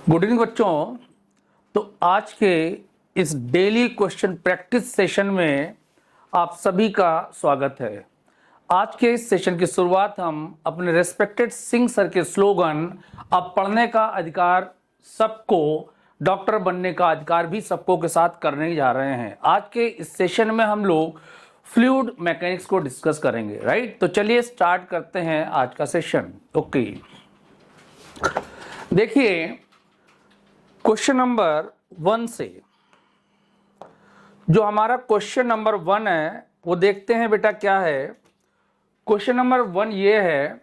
Good evening बच्चों। तो आज के इस डेली क्वेश्चन प्रैक्टिस सेशन में आप सभी का स्वागत है। आज के इस सेशन की शुरुआत हम अपने रेस्पेक्टेड सिंह सर के स्लोगन अब पढ़ने का अधिकार सबको, डॉक्टर बनने का अधिकार भी सबको के साथ करने जा रहे हैं। आज के इस सेशन में हम लोग फ्लूइड मैकेनिक्स को डिस्कस करेंगे, राइट। तो चलिए स्टार्ट करते हैं आज का सेशन। ओके, देखिए क्वेश्चन नंबर 1 से जो हमारा क्वेश्चन नंबर 1 है वो देखते हैं बेटा क्या है। क्वेश्चन नंबर 1 ये है,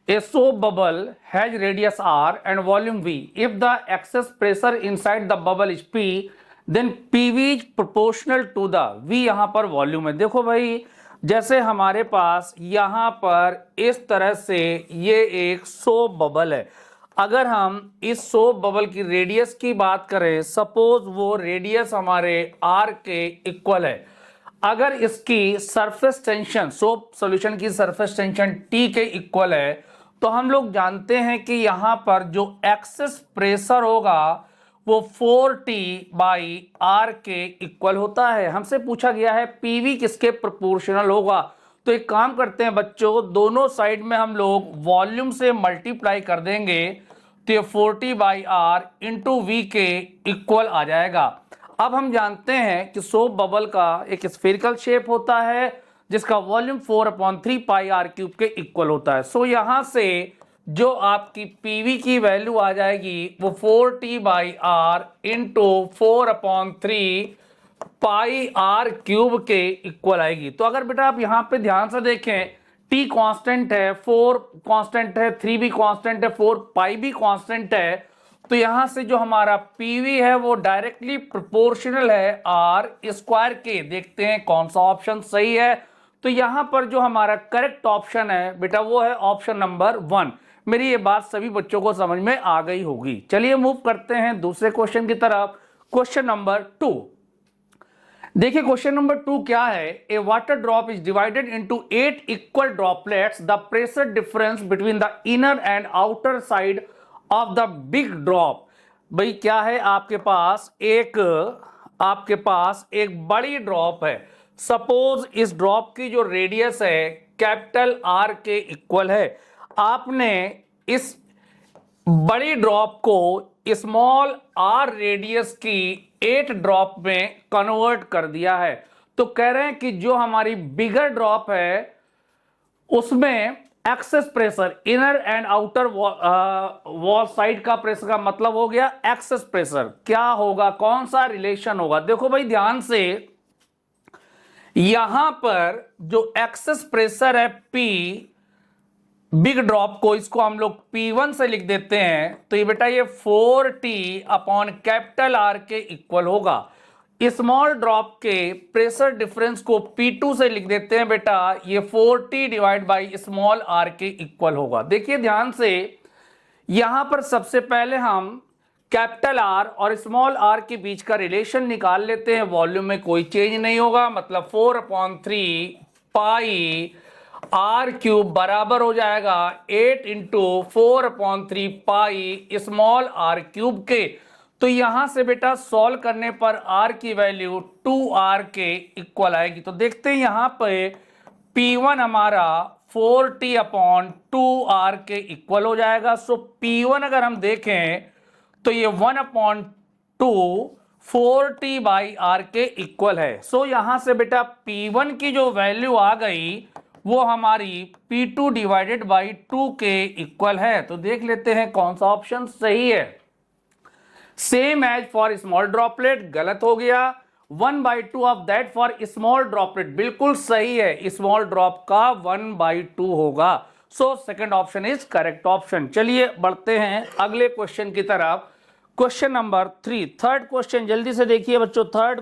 a soap bubble has radius r and volume v। If the excess pressure inside the bubble is p, then pv is proportional to the v। यहां पर वॉल्यूम है। देखो भाई, जैसे हमारे पास यहां पर इस तरह से ये एक सोप बबल है। अगर हम इस सोप बबल की रेडियस की बात करें, सपोज वो रेडियस हमारे r के इक्वल है। अगर इसकी सरफेस टेंशन, सोप सॉल्यूशन की सरफेस टेंशन T के इक्वल है, तो हम लोग जानते हैं कि यहां पर जो एक्सेस प्रेशर होगा वो 4T बाई R के इक्वल होता है। हमसे पूछा गया है PV किसके प्रोपोर्शनल होगा। तो एक काम करते हैं बच्चों, दोनों साइड में हम लोग वॉल्यूम से मल्टीप्लाई कर देंगे तो ये 4T by R into V के इक्वल आ जाएगा। अब हम जानते हैं कि सोप बबल का एक स्फेरिकल शेप होता है जिसका वॉल्यूम 4/3 पाई R क्यूब के इक्वल होता है। सो यहां से जो आपकी PV की वैल्यू आ जाएगी वो 4T by R into 4/3 pi R cube के इक्वल आएगी। तो अगर बेटा आप यहां पे ध्यान से देखें, T कांस्टेंट है, 4 कांस्टेंट है, 3 भी कांस्टेंट है, 4 पाई भी कांस्टेंट है, तो यहां से जो हमारा PV है वो डायरेक्टली प्रोपोर्शनल है R स्क्वायर के। देखते हैं कौन सा ऑप्शन सही है। तो यहां पर जो हमारा करेक्ट ऑप्शन है बेटा वो है ऑप्शन नंबर 1। मेरी ये बात सभी बच्चों को समझ में आ गई होगी। चलिए मूव करते हैं दूसरे क्वेश्चन की तरफ। क्वेश्चन नंबर 2 देखिए, क्वेश्चन नंबर 2 क्या है। A water drop is divided into 8 equal droplets. The pressure difference between the inner and outer side of the big drop. भाई क्या है, आपके पास एक बड़ी ड्रॉप है। सपोज इस ड्रॉप की जो रेडियस है कैपिटल R के इक्वल है। आपने इस बड़ी ड्रॉप को स्मॉल r रेडियस की 8 ड्रॉप में कन्वर्ट कर दिया है। तो कह रहे हैं कि जो हमारी बिगर ड्रॉप है उसमें excess pressure, inner and outer wall side का प्रेशर का मतलब हो गया एक्सेस प्रेशर। क्या होगा, कौन सा रिलेशन होगा। देखो भाई ध्यान से, यहां पर जो एक्सेस प्रेशर है P, बिग ड्रॉप को इसको हम लोग P1 से लिख देते हैं। तो ये बेटा ये 4T अपॉन कैपिटल R के इक्वल होगा। स्मॉल ड्रॉप के प्रेशर डिफरेंस को P2 से लिख देते हैं बेटा, ये 4T divide by small r के इक्वल होगा। देखिए ध्यान से, यहां पर सबसे पहले हम कैपिटल R और स्मॉल r के बीच का रिलेशन निकाल लेते हैं। वॉल्यूम में कोई चेंज नहीं होगा, मतलब 4/3 पाई R क्यूब बराबर हो जाएगा 8 into 4/3 pi small r cube के। तो यहां से बेटा सॉल्व करने पर R की वैल्यू 2R के इक्वल आएगी। तो देखते हैं यहां पे P1 हमारा 4T अपॉन 2R के इक्वल हो जाएगा। सो P1 अगर हम देखें तो ये 1/2 4T बाई R के इक्वल है। सो यहां से बेटा P1 की जो वैल्यू आ गई वो हमारी P2 डिवाइडेड बाई 2 के इक्वल है। तो देख लेते हैं कौन सा ऑप्शन सही है। Same as for small droplet, गलत हो गया। 1/2 of that for small droplet, बिल्कुल सही है, स्मॉल ड्रॉप का 1/2 होगा। So second option is correct option. चलिए बढ़ते हैं अगले क्वेश्चन की तरफ। क्वेश्चन नंबर 3, थर्ड क्वेश्चन, जल्दी से देखिए बच्चों। थर्ड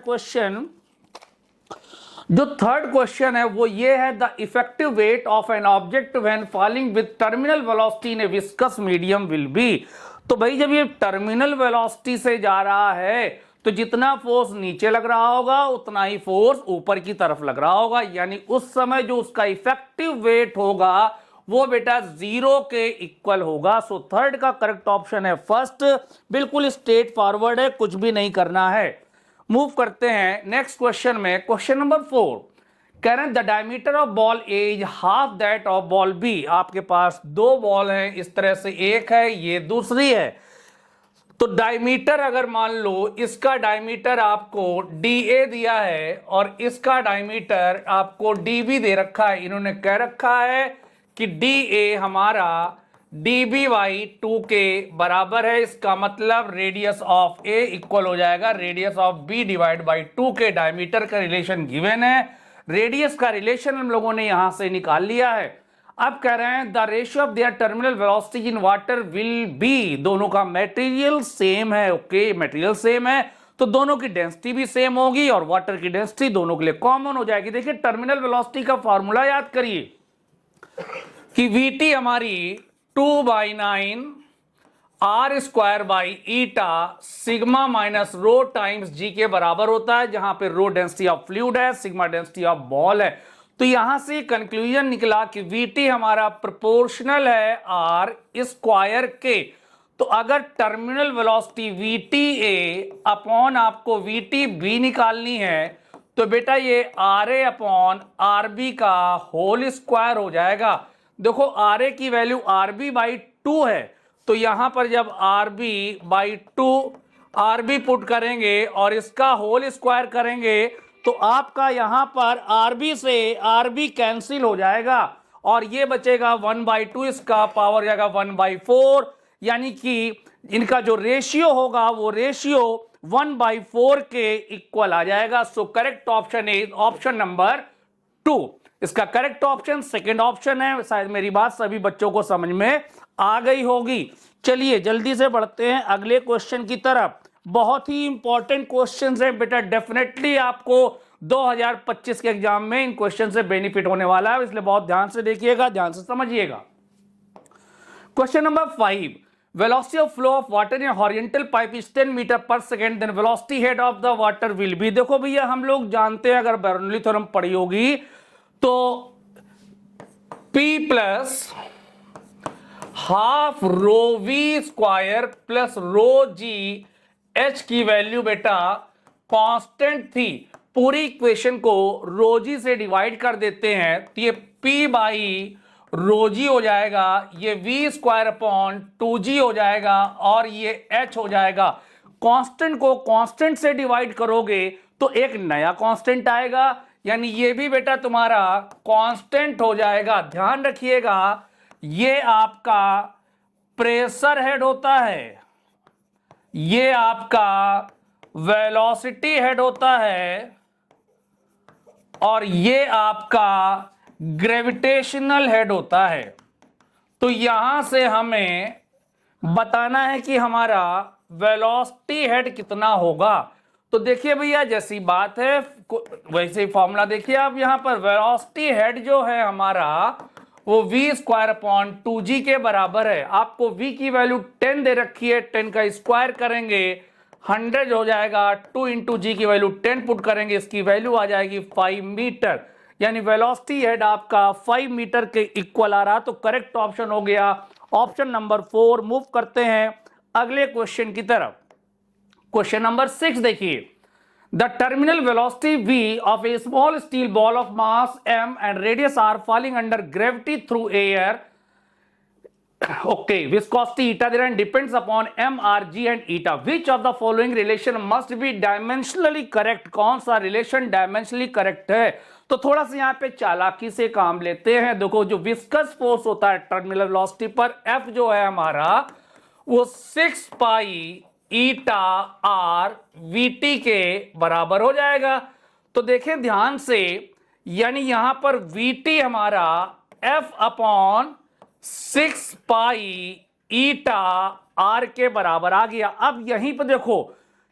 क्वेश्चन है वो ये है, the effective weight of an object when falling with terminal velocity in A viscous medium will be. तो भाई जब ये टर्मिनल वेलोसिटी से जा रहा है तो जितना फोर्स नीचे लग रहा होगा उतना ही फोर्स ऊपर की तरफ लग रहा होगा, यानी उस समय जो उसका इफेक्टिव वेट होगा वो बेटा 0 के इक्वल होगा। सो थर्ड का करेक्ट ऑप्शन है फर्स्ट, बिल्कुल स्ट्रेट फॉरवर्ड है, कुछ भी नहीं करना है। मूव करते हैं नेक्स्ट क्वेश्चन में। क्वेश्चन नंबर 4 कह रहे हैं the diameter of ball A is half that of ball B. आपके पास दो बॉल हैं इस तरह से, एक है ये दूसरी है। तो डायमीटर अगर मान लो इसका डायमीटर आपको DA दिया है और इसका डायमीटर आपको DB दे रखा है, इन्होंने कह रखा है कि DA हमारा DB/2 के बराबर है। इसका मतलब रेडियस ऑफ A इक्वल हो जाएगा radius of B divide by 2 के। डायमीटर का रिलेशन गिवन है, रेडियस का रिलेशन हम लोगों ने यहां से निकाल लिया है। अब कह रहे हैं the ratio of their terminal velocity in water will B. दोनों का मटेरियल सेम है, ओके मटेरियल सेम है तो दोनों की डेंसिटी भी सेम होगी और वाटर की डेंसिटी दोनों के लिए कॉमन हो जाएगी। देखिए टर्मिनल वेलोसिटी का फॉर्मूला याद करिए कि VT हमारी 2/9 R square by eta sigma minus rho times G के बराबर होता है, जहां पे रो डेंसिटी ऑफ फ्लूइड है, सिग्मा डेंसिटी ऑफ बॉल है। तो यहां से कंक्लूजन निकला कि VT हमारा प्रोपोर्शनल है R स्क्वायर के। तो अगर टर्मिनल वेलोसिटी VTA अपॉन आपको VTB निकालनी है तो बेटा ये RA अपॉन RB का होल स्क्वायर हो जाएगा। देखो RA की वैल्यू RB/2 है, तो यहां पर जब RB/2 RB पुट करेंगे और इसका होल स्क्वायर करेंगे तो आपका यहां पर RB से RB कैंसिल हो जाएगा और ये बचेगा 1/2, इसका पावर जाएगा 1/4, यानी कि इनका जो रेशियो होगा वो रेशियो 1/4 के इक्वल आ जाएगा। सो correct option is option number 2। इसका करेक्ट ऑप्शन सेकंड ऑप्शन है। शायद मेरी बात सभी बच्चों को समझ में आ गई होगी। चलिए जल्दी से बढ़ते हैं अगले क्वेश्चन की तरफ। बहुत ही इंपॉर्टेंट क्वेश्चंस हैं बेटा, डेफिनेटली आपको 2025 के एग्जाम में इन क्वेश्चन से बेनिफिट होने वाला है, इसलिए बहुत ध्यान से देखिएगा, ध्यान से समझिएगा। Question number 5 velocity of flow of water in horizontal pipe is 10 metre per second, then velocity head of the water will be. देखो भैया हम लोग जानते हैं, अगर बर्नौली थ्योरम पढ़ी होगी तो P प्लस हाफ रो V स्क्वायर प्लस रो G H की वैल्यू बेटा कांस्टेंट थी। पूरी इक्वेशन को रो G से डिवाइड कर देते हैं तो ये P बाई रो G हो जाएगा, ये V स्क्वायर अपॉन 2G हो जाएगा और ये H हो जाएगा। कांस्टेंट को कांस्टेंट से डिवाइड करोगे तो एक नया कांस्टेंट आएगा, यानी ये भी बेटा तुम्हारा कांस्टेंट हो जाएगा। ध्यान रखिएगा ये आपका प्रेशर हेड होता है, ये आपका वेलोसिटी हेड होता है और ये आपका ग्रेविटेशनल हेड होता है। तो यहां से हमें बताना है कि हमारा वेलोसिटी हेड कितना होगा। तो देखिए भैया जैसी बात है वैसे ही फॉर्मूला देखिए आप, यहां पर वेलोसिटी हेड जो है हमारा वो V स्क्वायर अपॉन 2G के बराबर है। आपको V की वैल्यू 10 दे रखी है, 10 का स्क्वायर करेंगे 100 हो जाएगा, 2 इंटू G की वैल्यू 10 पुट करेंगे, इसकी वैल्यू आ जाएगी 5 मीटर, यानी वेलोसिटी हेड आपका 5 मीटर के इक्वल आ रहा। तो करेक्ट ऑप्शन हो गया ऑप्शन नंबर 4। मूव करते हैं अगले क्वेश्चन की तरफ। क्वेश्चन नंबर 6 देखिए, the terminal velocity V of a small steel ball of mass m and radius r falling under gravity through air, okay, viscosity eta therein depends upon m, r, g and eta. Which of the following relation must be dimensionally correct? कौन सा relation dimensionally correct है? तो थोड़ा सा यहाँ पे चालाकी से काम लेते हैं। देखो जो विस्कस फोर्स होता है टर्मिनल वेलोसिटी पर, F जो है हमारा वो 6 पाई ईटा आर VT के बराबर हो जाएगा। तो देखें ध्यान से, यानी यहां पर VT हमारा F upon 6 pi eta r के बराबर आ गया। अब यहीं पर देखो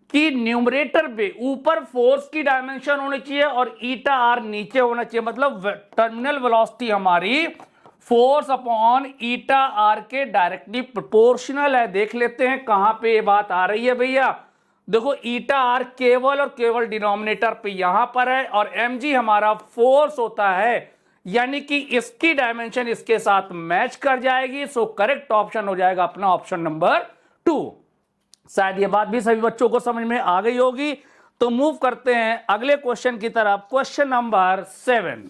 कि न्यूमरेटर पे ऊपर फोर्स की डायमेंशन होनी चाहिए और ईटा आर नीचे होना चाहिए, मतलब टर्मिनल वेलोसिटी हमारी फोर्स अपॉन ईटा आर के डायरेक्टली प्रोपोर्शनल है। देख लेते हैं कहां पे ये बात आ रही है भैया। देखो ईटा आर केवल और केवल डिनोमिनेटर पे यहां पर है और mg हमारा फोर्स होता है, यानी कि इसकी डायमेंशन इसके साथ मैच कर जाएगी। सो करेक्ट ऑप्शन हो जाएगा अपना ऑप्शन नंबर 2। शायद ये बात भी सभी बच्चों को समझ में आ गई होगी। तो मूव करते हैं अगले क्वेश्चन की तरफ। क्वेश्चन नंबर 7,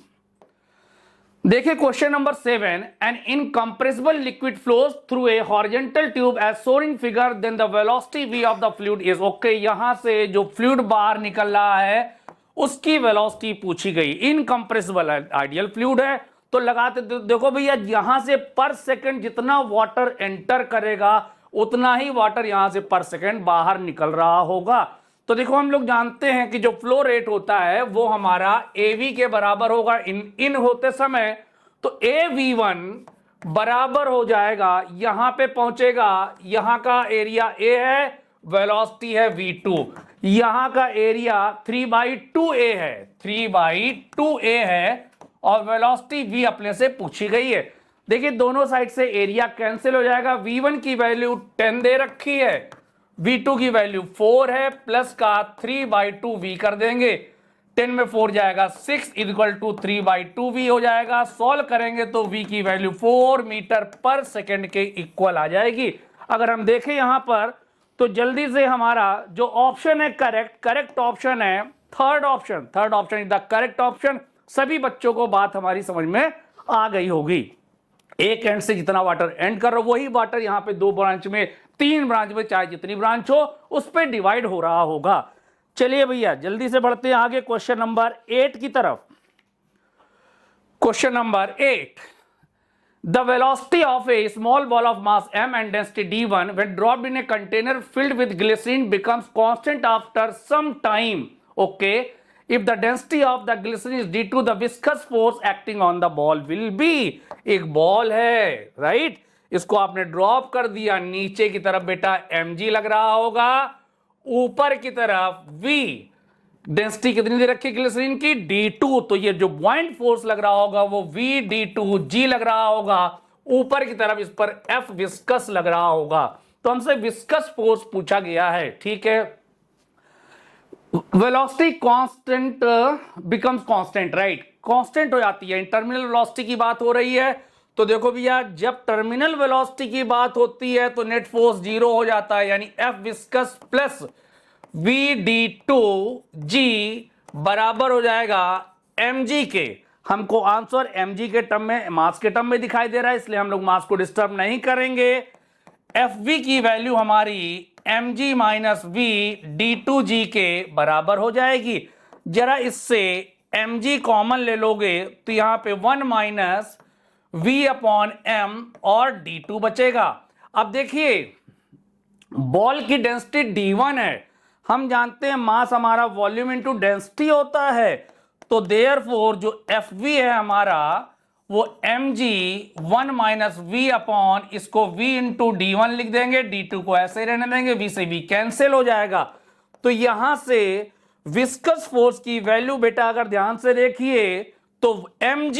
देखिए question number 7, an incompressible liquid flows through a horizontal tube as shown in figure, then the velocity v of the fluid is. Okay, यहां से जो फ्लूइड बाहर निकल रहा है उसकी वेलोसिटी पूछी गई। इनकंप्रेसिबल आइडियल फ्लूइड है तो लगाते, देखो भैया यहां से पर सेकंड जितना वाटर एंटर करेगा उतना ही वाटर यहां से पर सेकंड बाहर निकल रहा होगा। तो देखो हम लोग जानते हैं कि जो फ्लो रेट होता है वो हमारा AV के बराबर होगा इन होते समय। तो AV1 बराबर हो जाएगा, यहां पे पहुंचेगा, यहां का एरिया A है, वेलोसिटी है V2, यहां का एरिया 3/2A है, 3/2A है और वेलोसिटी V अपने से पूछी गई है। देखिए दोनों साइड से एरिया कैंसिल हो जाएगा। V1 की वैल्यू 10 दे रखी है, V2 की वैल्यू 4 है, प्लस का 3/2V कर देंगे, 10 में 4 जाएगा 6 इक्वल टू 3/2V हो जाएगा। सॉल्व करेंगे तो V की वैल्यू 4 मीटर पर सेकंड के इक्वल आ जाएगी। अगर हम देखें यहां पर तो जल्दी से हमारा जो ऑप्शन है करेक्ट ऑप्शन है third option is the correct option. सभी बच्चों को बात हमारी समझ में आ गई होगी। एक एंड से जितना वाटर एंड कर रहा वही वाटर यहां पे 2 ब्रांच में, 3 ब्रांच में, चाहे जितनी ब्रांच हो उस पर डिवाइड हो रहा होगा। चलिए भैया जल्दी से बढ़ते हैं आगे क्वेश्चन नंबर 8 की तरफ। Question number 8, the velocity of A small ball of mass m and density d1 when dropped in a container filled with glycerin becomes constant after some time. Okay, if the density of the glycerin is d2, the viscous force acting on the ball will be। एक ball है, right, इसको आपने drop कर दिया, नीचे की तरफ बेटा mg लग रहा होगा, ऊपर की तरफ v, डेंसिटी कितनी दे रखी ग्लिसरीन की d2, तो ये जो पॉइंट फोर्स लग रहा होगा वो vd2g लग रहा होगा, ऊपर की तरफ इस पर F विस्कस लग रहा होगा। तो हमसे विस्कस फोर्स पूछा गया है, ठीक है। Velocity constant becomes constant, right, constant हो जाती है। टर्मिनल वेलोसिटी की बात हो रही है तो देखो भैया जब टर्मिनल वेलोसिटी की बात होती है तो नेट फोर्स 0 हो जाता है, यानी F विस्कस प्लस vd2g बराबर हो जाएगा mg के। हमको आंसर mg के टर्म में, मास के टर्म में दिखाई दे रहा है, इसलिए हम लोग मास को डिस्टर्ब नहीं करेंगे। fv की वैल्यू हमारी mg माइनस v d2g के बराबर हो जाएगी। जरा इससे mg कॉमन ले लोगे तो यहां पे 1 माइनस v अपॉन m और d2 बचेगा। अब देखिए बॉल की डेंसिटी d1 है, हम जानते हैं मास हमारा वॉल्यूम इनटू डेंसिटी होता है, तो देयरफॉर जो Fv है हमारा वो mg 1 माइनस v अपॉन इसको v इंटू d1 लिख देंगे, d2 को ऐसे ही रहने देंगे, v से v कैंसिल हो जाएगा। तो यहां से विस्कस फोर्स की वैल्यू बेटा अगर ध्यान से देखिए तो mg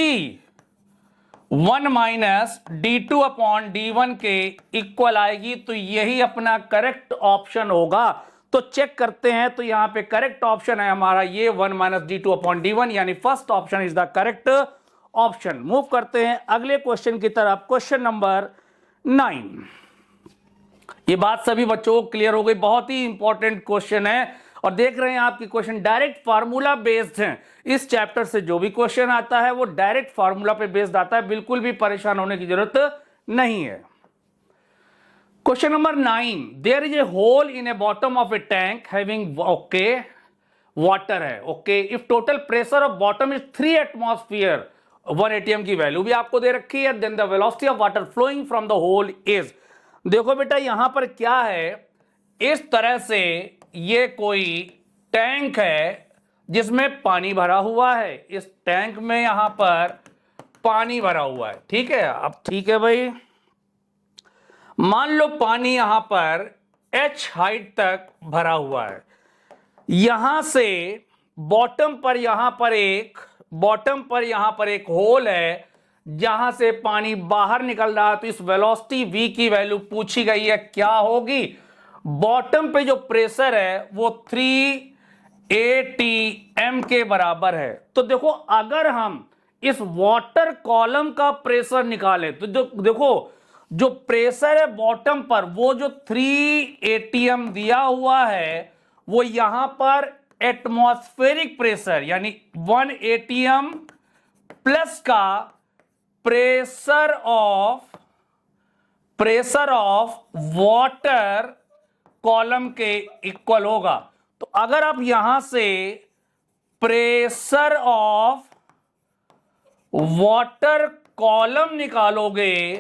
1 minus d2 upon d1 के इक्वल आएगी, तो यही अपना करेक्ट ऑप्शन होगा। तो चेक करते हैं, तो यहां पे करेक्ट ऑप्शन है हमारा ये 1 माइनस d2 अपॉन d1, यानी first option is the correct option. Move करते हैं अगले क्वेश्चन की तरफ। क्वेश्चन नंबर 9, ये बात सभी बच्चों को क्लियर हो गई, बहुत ही इंपॉर्टेंट क्वेश्चन है और देख रहे हैं आपकी क्वेश्चन डायरेक्ट फार्मूला बेस्ड है। इस चैप्टर से जो भी क्वेश्चन आता है वो डायरेक्ट फार्मूला पे बेस्ड आता है, बिल्कुल भी परेशान होने की जरूरत नहीं है। Question number 9, there is a hole in a bottom of a tank having, okay, water है, okay, if total pressure of bottom is 3 atmosphere, 1 atm की वैल्यू भी आपको दे रखी है, then the velocity of water flowing from the hole is. देखो बेटा यहां पर क्या है, इस तरह से ये कोई टैंक है जिसमें पानी भरा हुआ है, इस टैंक में यहां पर पानी भरा हुआ है, ठीक है। अब ठीक है भाई, मान लो पानी यहां पर h हाइट तक भरा हुआ है, यहां से बॉटम पर यहां पर एक होल है जहां से पानी बाहर निकल रहा है, तो इस वेलोसिटी v की वैल्यू पूछी गई है, क्या होगी। बॉटम पे जो प्रेशर है वो 3 atm के बराबर है। तो देखो अगर हम इस वाटर कॉलम का प्रेशर निकालें तो जो देखो जो प्रेशर है बॉटम पर वो जो 3 atm दिया हुआ है वो यहां पर एटमॉस्फेरिक प्रेशर यानी 1 atm प्लस का प्रेशर ऑफ वाटर कॉलम के इक्वल होगा। तो अगर आप यहां से प्रेशर ऑफ वाटर कॉलम निकालोगे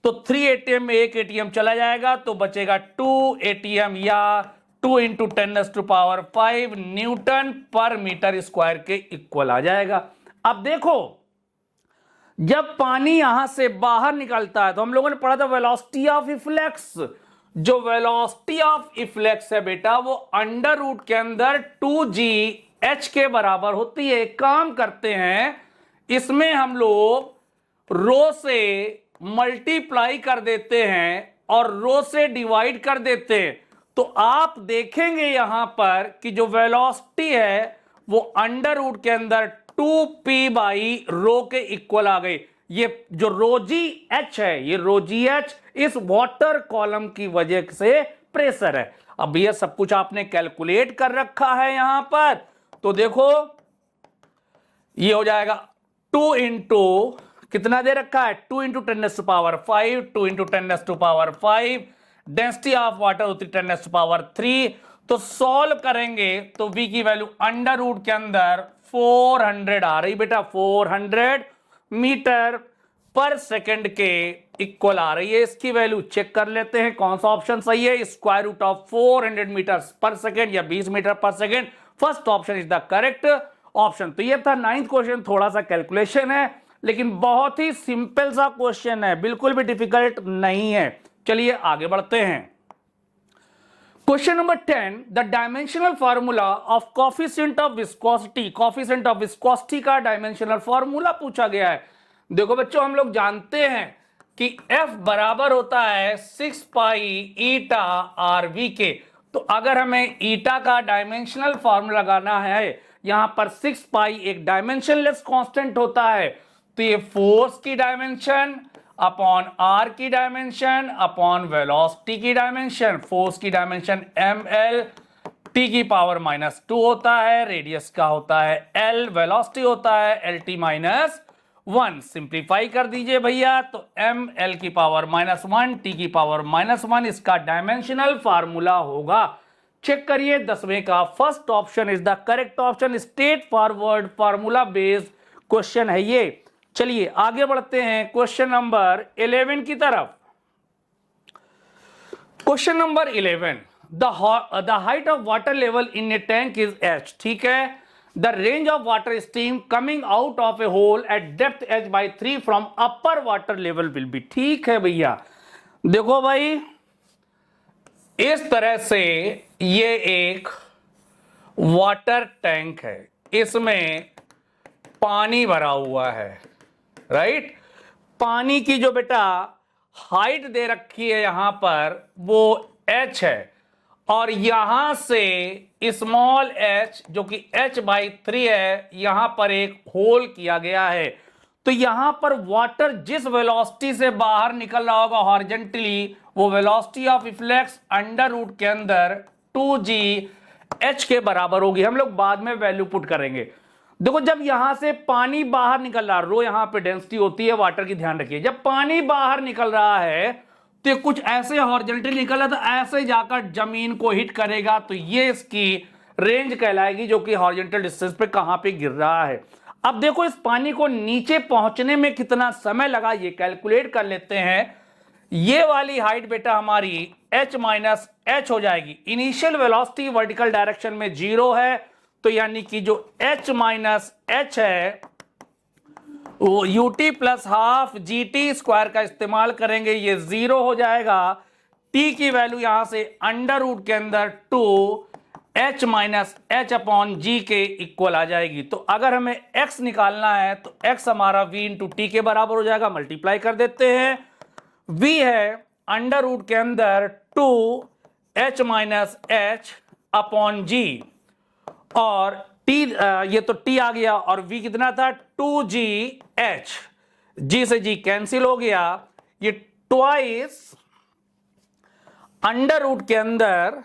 तो 3 atm में 1 atm चला जाएगा तो बचेगा 2 atm या 2 × 10⁵ न्यूटन पर मीटर स्क्वायर के इक्वल आ जाएगा। अब देखो जब पानी यहां से बाहर निकलता है तो हम लोगों ने पढ़ा था वेलोसिटी ऑफ इफ्लेक्स। जो वेलोसिटी ऑफ इफ्लेक्स है बेटा वो अंडर रूट के अंदर 2gh के बराबर होती है। काम करते हैं इसमें हम लोग रो से मल्टीप्लाई कर देते हैं और रो से डिवाइड कर देते हैं तो आप देखेंगे यहां पर कि जो वेलोसिटी है वो अंडर रूट के अंदर 2p/रो के इक्वल आ गई। ये जो रोजी एच है ये रोजी एच इस वाटर कॉलम की वजह से प्रेशर है। अब ये सब कुछ आपने कैलकुलेट कर रखा है यहां पर तो देखो ये हो जाएगा 2 × कितना दे रखा है 2 × 10⁵, 2 × 10⁵, डेंसिटी ऑफ वाटर होती 10⁻³ तो सॉल्व करेंगे तो v की वैल्यू अंडर रूट के अंदर 400 आ रही बेटा 400 मीटर पर सेकंड के इक्वल आ रही है। इसकी वैल्यू चेक कर लेते हैं कौन सा ऑप्शन सही है। स्क्वायर रूट ऑफ 400 मीटर पर सेकंड या 20 मीटर पर second first option is the correct option. तो ये था 9th क्वेश्चन। थोड़ा सा कैलकुलेशन है लेकिन बहुत ही सिंपल सा क्वेश्चन है, बिल्कुल भी डिफिकल्ट नहीं है। चलिए आगे बढ़ते हैं। Question number 10 the dimensional formula of coefficient of viscosity. Coefficient of viscosity का डायमेंशनल फार्मूला पूछा गया है। देखो बच्चों हम लोग जानते हैं कि F बराबर होता है 6π∗RV के। तो अगर हमें ईटा का डायमेंशनल फार्मूला लगाना है यहां पर 6π एक डायमेंशनलेस कांस्टेंट होता है तो ये फोर्स की डायमेंशन अपॉन आर की डायमेंशन अपॉन वेलोसिटी की डायमेंशन। फोर्स की डायमेंशन ml T⁻⁻2 होता है, रेडियस का होता है L, वेलोसिटी होता है LT-1। सिंप्लीफाई कर दीजिए भैया तो ml⁻⁻1 T⁻⁻1 इसका डायमेंशनल फार्मूला होगा। चेक करिए 10वें का first option is the correct option. Straight forward formula based question है ये। चलिए आगे बढ़ते हैं क्वेश्चन नंबर 11 की तरफ। Question number 11 the height of water level in a tank is h। ठीक है। The range of water stream coming out of a hole at depth h/3 from upper water level will be. ठीक है भैया देखो भाई इस तरह से ये एक वाटर टैंक है, इसमें पानी भरा हुआ है राइट। पानी की जो बेटा हाइट दे रखी है यहां पर वो h है और यहां से स्मॉल h जो कि h/3 है यहां पर एक होल किया गया है। तो यहां पर वाटर जिस वेलोसिटी से बाहर निकल रहा होगा हॉरिजॉन्टली वो वेलोसिटी ऑफ इफ्लेक्स अंडर रूट के अंदर 2gh के बराबर होगी। हम लोग बाद में वैल्यू पुट करेंगे। देखो जब यहां से पानी बाहर निकल रहा, रो यहां पे डेंसिटी होती है वाटर की, ध्यान रखिए। जब पानी बाहर निकल रहा है तो कुछ ऐसे हॉरिजॉन्टली निकल रहा तो ऐसे जाकर जमीन को हिट करेगा तो ये इसकी रेंज कहलाएगी जो कि हॉरिजॉन्टल डिस्टेंस पे कहां पे गिर रहा है। अब देखो इस पानी को नीचे पहुंचने में कितना समय लगा ये कैलकुलेट कर लेते हैं। ये वाली हाइट बेटा हमारी h-h हो जाएगी। इनिशियल वेलोसिटी वर्टिकल डायरेक्शन में 0 है तो यानी कि जो h-h है वो ut प्लस हाफ GT² का इस्तेमाल करेंगे, ये 0 हो जाएगा। t की वैल्यू यहां से अंडर रूट के अंदर 2h-h अपॉन g के इक्वल आ जाएगी। तो अगर हमें x निकालना है तो x हमारा v × t के बराबर हो जाएगा। मल्टीप्लाई कर देते हैं। v है अंडर रूट के अंदर 2h-h अपॉन g और टी, ये तो टी आ गया और वी कितना था 2GH, जी से जी कैंसिल हो गया, ये ट्वाइस अंडर रूट के अंदर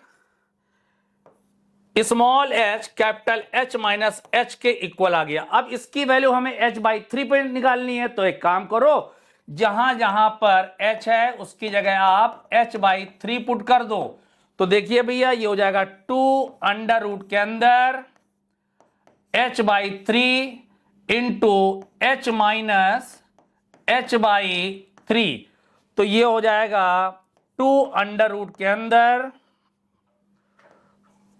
small H capital H minus H के इक्वल आ गया। अब इसकी वैल्यू हमें h/3 पे निकालनी है, तो एक काम करो, जहां जहां पर h है उसकी जगह आप h/3 पुट कर दो। तो देखिए भैया ये हो जाएगा 2 अंडर रूट के अंदर h/3 into h minus h/3, तो ये हो जाएगा 2 अंडर रूट के अंदर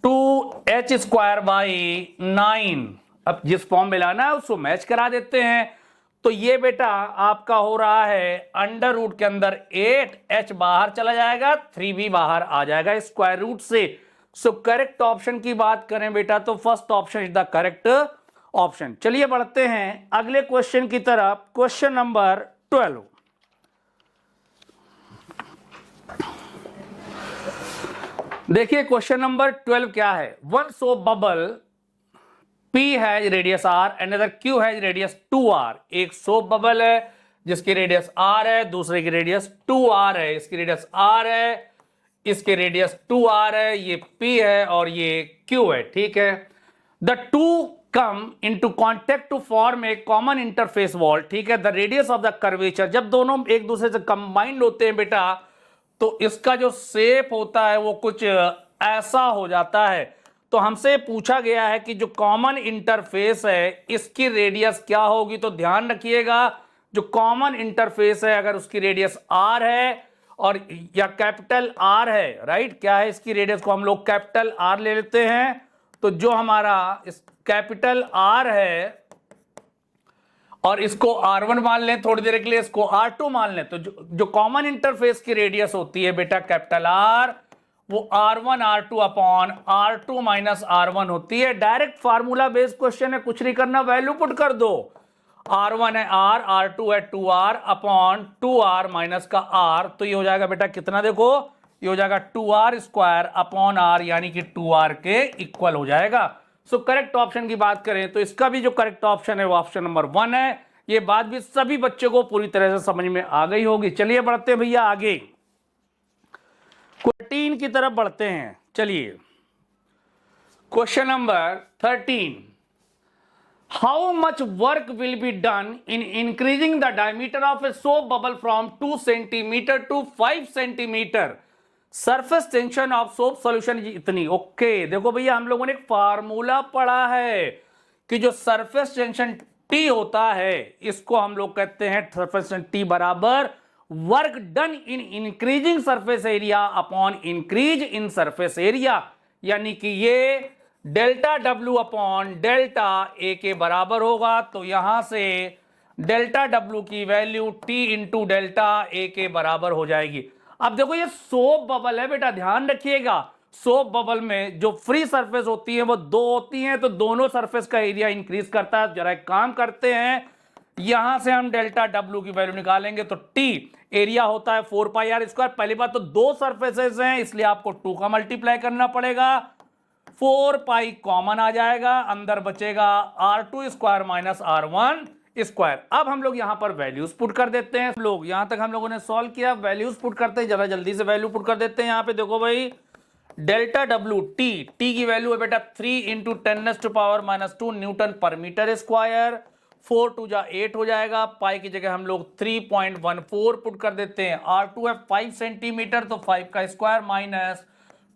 2h²/9। अब जिस फॉर्म में लाना है उसको मैच करा देते हैं। तो ये बेटा आपका हो रहा है अंडर रूट के अंदर 8h बाहर चला जाएगा, 3 भी बाहर आ जाएगा स्क्वायर रूट से। सो करेक्ट ऑप्शन की बात करें बेटा तो first option is the correct option. चलिए बढ़ते हैं अगले क्वेश्चन की तरफ, क्वेश्चन नंबर 12। देखिए क्वेश्चन नंबर 12 क्या है। One soap bubble P has radius R and other Q has radius 2R। एक सोप बबल है जिसकी रेडियस R है, दूसरे की रेडियस 2R है। इसकी रेडियस R है, इसके रेडियस 2R है, ये P है और ये Q है, ठीक है। The two come into contact to form a common interface wall, ठीक है। The radius of the curvature, जब दोनों एक दूसरे से कंबाइंड होते हैं बेटा तो इसका जो शेप होता है वो कुछ ऐसा हो जाता है। तो हमसे पूछा गया है कि जो कॉमन इंटरफेस है इसकी रेडियस क्या होगी। तो ध्यान रखिएगा जो कॉमन इंटरफेस है अगर उसकी रेडियस R है और या कैपिटल R है, राइट, क्या है इसकी रेडियस को हम लोग कैपिटल R ले लेते हैं। तो जो हमारा इस कैपिटल R है और इसको R1 मान लें, थोड़ी देर के लिए इसको R2 मान लें, तो जो कॉमन इंटरफेस की रेडियस होती है बेटा कैपिटल R, वो R1 R2 upon R2 minus R1 होती है। डायरेक्ट फार्मूला बेस्ड क्वेश्चन है, कुछ नहीं करना, वैल्यू पुट कर दो। R1 है R, R2 है 2R अपॉन 2R माइनस का R, तो ये हो जाएगा बेटा कितना, देखो ये हो जाएगा 2R² अपॉन R, यानी कि 2R के इक्वल हो जाएगा। सो करेक्ट ऑप्शन की बात करें तो इसका भी जो करेक्ट ऑप्शन है वो ऑप्शन नंबर 1 है। ये बात भी सभी बच्चों को पूरी तरह से समझ में आ गई होगी। चलिए बढ़ते हैं भैया आगे, 13 की तरफ बढ़ते हैं। चलिए question number 13, how much work will be done in increasing the diameter of a soap bubble from 2 centimetre to 5 centimetre, surface tension of soap solution इतनी। ओके देखो भैया हम लोगों ने एक फार्मूला पढ़ा है कि जो सरफेस टेंशन T होता है इसको हम लोग कहते हैं सरफेस टेंशन T बराबर work done in increasing surface area upon increase in surface area, यानी कि ये delta W upon delta A के बराबर होगा। तो यहां से डेल्टा W की value T into delta A के बराबर हो जाएगी। अब देखो ये सोप बबल है बेटा, ध्यान रखिएगा सोप बबल में जो फ्री सरफेस होती है वो 2 होती हैं, तो दोनों सरफेस का एरिया इंक्रीज करता है। जरा एक काम करते हैं, यहां से हम डेल्टा W की वैल्यू निकालेंगे तो T एरिया होता है 4πr²। पहली बात तो 2 सरफेसेस हैं इसलिए आपको 2 का मल्टीप्लाई करना पड़ेगा, 4π कॉमन आ जाएगा, अंदर बचेगा R2² माइनस R1²। अब हम लोग यहां पर वैल्यूज पुट कर देते हैं। लोग यहां तक हम लोगों ने सॉल्व किया, वैल्यूज पुट करते हैं, जरा जल्दी से वैल्यू पुट कर देते हैं। यहां पे देखो भाई डेल्टा W T की वैल्यू है बेटा 3 इंटू 10⁻⁻2 न्यूटन पर मीटर स्क्वायर, 4 2 जा 8 हो जाएगा, पाई की जगह हम लोग 3.14 पुट कर देते हैं। R2 है 5 सेंटीमीटर, तो 5 का स्क्वायर माइनस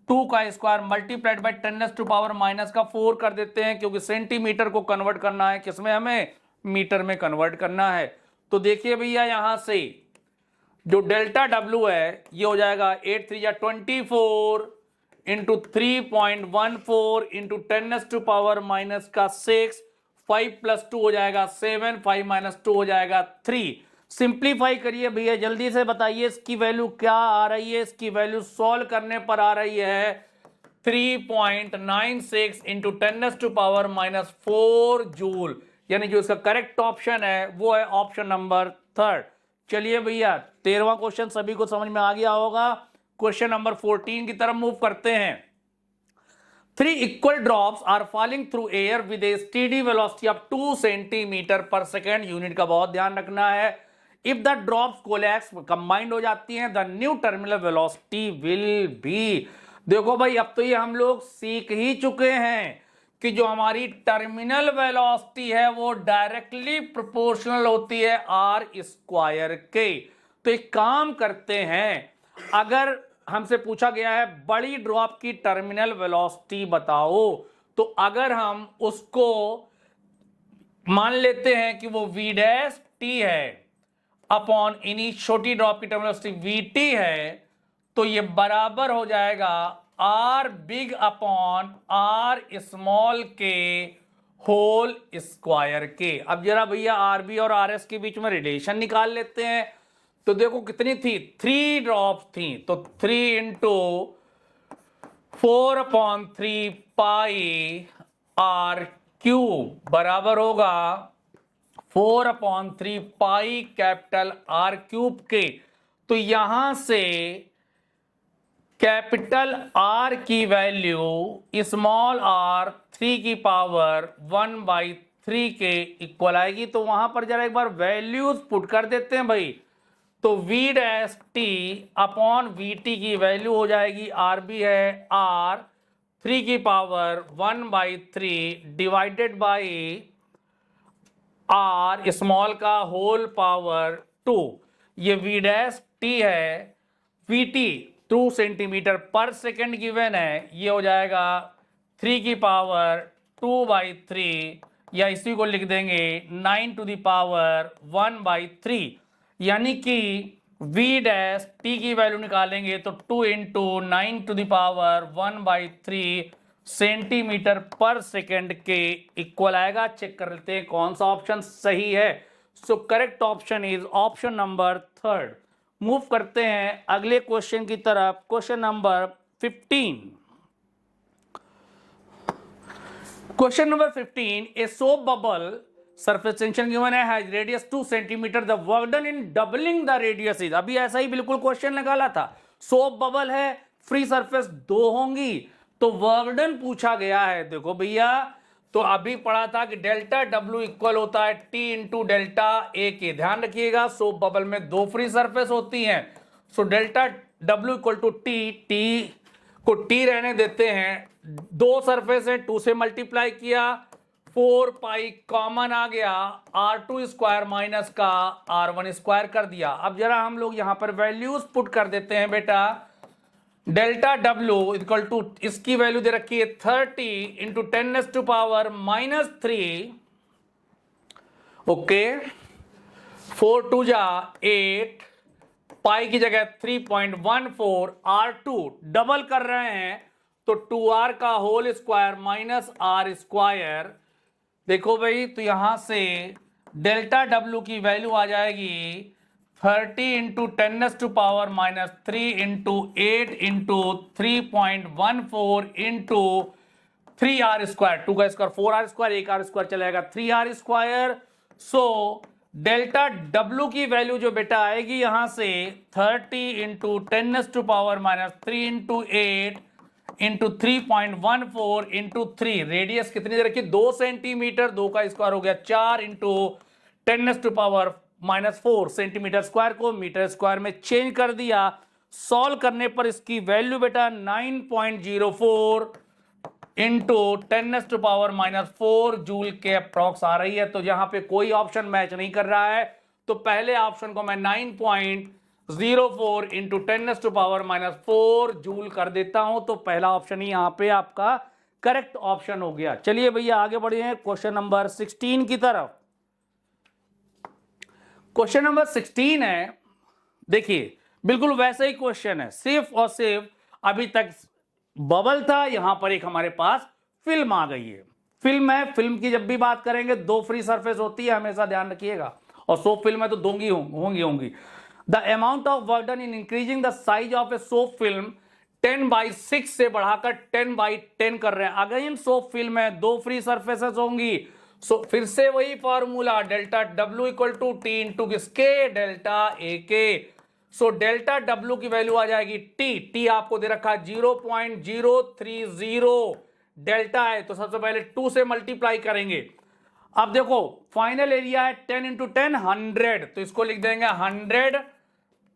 2 का स्क्वायर मल्टीप्लाइड बाई 10⁻⁻4 कर देते हैं, क्योंकि सेंटीमीटर को कन्वर्ट करना है किसमें, हमें मीटर में कन्वर्ट करना है। तो देखिए भैया यहां से जो डेल्टा W है ये हो जाएगा 8 3 जा 24 इंटू 3.14 इंटू 10⁻⁻6, 5 + 2 हो जाएगा 7, 5 - 2 हो जाएगा 3। सिंप्लीफाई करिए भैया, जल्दी से बताइए इसकी वैल्यू क्या आ रही है। इसकी वैल्यू सॉल्व करने पर आ रही है 3.96 इंटू 10⁻⁻4 जूल, यानी जो इसका करेक्ट ऑप्शन है वो है ऑप्शन नंबर 3। चलिए भैया 13वां क्वेश्चन सभी को समझ में आ गया होगा। क्वेश्चन नंबर 14 की तरफ मूव करते हैं। 3 equal drops are falling through air with a steady velocity of 2 centimeter per second. Unit का बहुत ध्यान रखना है. If the drops collapse, combined हो जाती हैं, the new terminal velocity will be. देखो भाई, अब तो ये हम लोग सीख ही चुके हैं कि जो हमारी टर्मिनल वेलोसिटी है वो डायरेक्टली प्रोपोर्शनल होती है आर स्क्वायर के. तो एक काम करते हैं, अगर हमसे पूछा गया है बड़ी ड्रॉप की टर्मिनल वेलोसिटी बताओ, तो अगर हम उसको मान लेते हैं कि वो v डैश टी है अपॉन इनी छोटी ड्रॉप की टर्मिनल वेलोसिटी vt है, तो ये बराबर हो जाएगा r big upon r small के होल स्क्वायर के. अब जरा भैया rb और rs के बीच में रिलेशन निकाल लेते हैं. तो देखो कितनी थी, 3 ड्रॉप्स थी, तो 3 इंटू 4/3 पाई आर क्यूब बराबर होगा 4/3 पाई कैपिटल आर क्यूब के. तो यहां से कैपिटल आर की वैल्यू स्मॉल आर 3 की पावर 1/3 के इक्वल आएगी. तो वहां पर जरा एक बार वैल्यूज पुट कर देते हैं भाई. तो v dash T upon we T की वैल्यू हो जाएगी, आर बी है r 3 की power 1/3 divided by r small का होल पावर 2. ये v डैश टी है, we T 2 centimetre per second given है, ये हो जाएगा 3 की पावर 2/3, या इसी को लिख देंगे 9 टू द पावर 1/3. यानी कि v डैश t की वैल्यू निकालेंगे तो 2 into 9 to the power 1/3 centimetre per second के इक्वल आएगा. चेक कर लेते हैं कौन सा ऑप्शन सही है. So correct option is option number 3. Move करते हैं अगले क्वेश्चन की तरफ. Question number 15. Question number 15, a soap bubble surface tension given है, has radius 2 centimetre, the work done in doubling the radius is. अभी ऐसा ही बिल्कुल क्वेश्चन निकाला था. सोप बबल है, फ्री सरफेस 2 होंगी, तो वर्क डन पूछा गया है. देखो भैया, तो अभी पढ़ा था कि डेल्टा डब्ल्यू इक्वल होता है टी इंटू डेल्टा ए के. ध्यान रखिएगा, सोप बबल में 2 फ्री सरफेस होती हैं. So delta W equal to T, T को टी रहने देते हैं, 2 सरफेस है, 2 से मल्टीप्लाई किया, 4 पाई कॉमन आ गया, r2 स्क्वायर माइनस का r1 स्क्वायर कर दिया. अब जरा हम लोग यहां पर वैल्यूज पुट कर देते हैं बेटा. डेल्टा डब्ल्यू इक्वल टू, इसकी वैल्यू दे रखी है 30 इंटू 10⁻⁻3. ओके, 4 2 जा 8, पाई की जगह 3.14, r2 डबल कर रहे हैं तो 2r का whole square minus r square. देखो भाई, तो यहां से डेल्टा डब्ल्यू की वैल्यू आ जाएगी 30 into 10⁻⁻3 into 8 into 3.14 into 3r square, 2 का square 4r square, 1r square चलेगा 3r square. So delta W की वैल्यू जो बेटा आएगी यहां से 30 into 10⁻⁻3 into 8 into 3.14 into 3, radius कितनी दे रखी, 2 सेंटीमीटर, 2 का स्क्वायर हो गया 4 इंटू 10⁻⁻4 सेंटीमीटर स्क्वायर को मीटर स्क्वायर में चेंज कर दिया. सॉल्व करने पर इसकी वैल्यू बेटा 9.04 इंटू 10⁻⁻4 जूल के अप्रॉक्स आ रही है. तो यहां पे कोई ऑप्शन मैच नहीं कर रहा है, तो पहले ऑप्शन को मैं 9.04 इंटू 10⁻⁻4 जूल कर देता हूं. तो पहला ऑप्शन ही यहां पे आपका करेक्ट ऑप्शन हो गया. चलिए भैया आगे बढ़े हैं क्वेश्चन नंबर 16 की तरफ. क्वेश्चन नंबर 16 है, देखिए बिल्कुल वैसा ही क्वेश्चन है, सिर्फ और सिर्फ अभी तक बबल था, यहां पर एक हमारे पास फिल्म आ गई है. फिल्म है, फिल्म की जब भी बात करेंगे 2 फ्री सरफेस होती है, हमेशा ध्यान रखिएगा, और सोप फिल्म है तो दोंगी होंगी. The amount of work done in increasing the size of a soap film 10/6 से बढ़ाकर 10/10 कर रहे हैं. अगेन सोप फिल्म है, 2 फ्री सरफेसेस होंगी. सो फिर से वही formula, delta W equal to T into किसके, डेल्टा ए के. सो डेल्टा डब्ल्यू की वैल्यू आ जाएगी टी आपको दे रखा 0.030 डेल्टा है तो सबसे पहले 2 से मल्टीप्लाई करेंगे। अब देखो फाइनल एरिया है 10 इंटू 10 100, तो इसको लिख देंगे 100,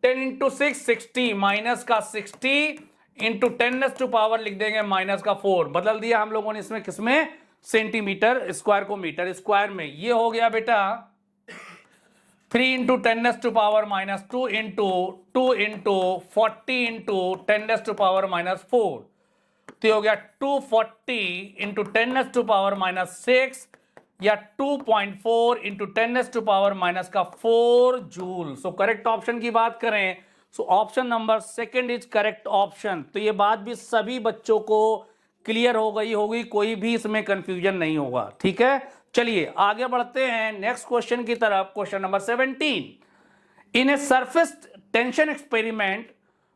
10 इंटू 6 60, माइनस का 60 इंटू 10⁻⁴ लिख देंगे माइनस का 4। बदल दिया हम लोगों ने इसमें किसमें, सेंटीमीटर स्क्वायर को मीटर स्क्वायर में। ये हो गया बेटा 3 इंटू 10⁻⁻2 इंटू 2 इंटू 40 इंटू 10⁻⁻4, तो हो गया 240 इंटू 10⁻⁻6 या 2.4 इंटू 10⁻⁻4 जूल। सो करेक्ट ऑप्शन की बात करें so option number second is correct option. तो ये बात भी सभी बच्चों को क्लियर हो गई होगी, कोई भी इसमें कंफ्यूजन नहीं होगा। ठीक है, चलिए आगे बढ़ते हैं नेक्स्ट क्वेश्चन की तरफ। Question number 17, in a surface tension experiment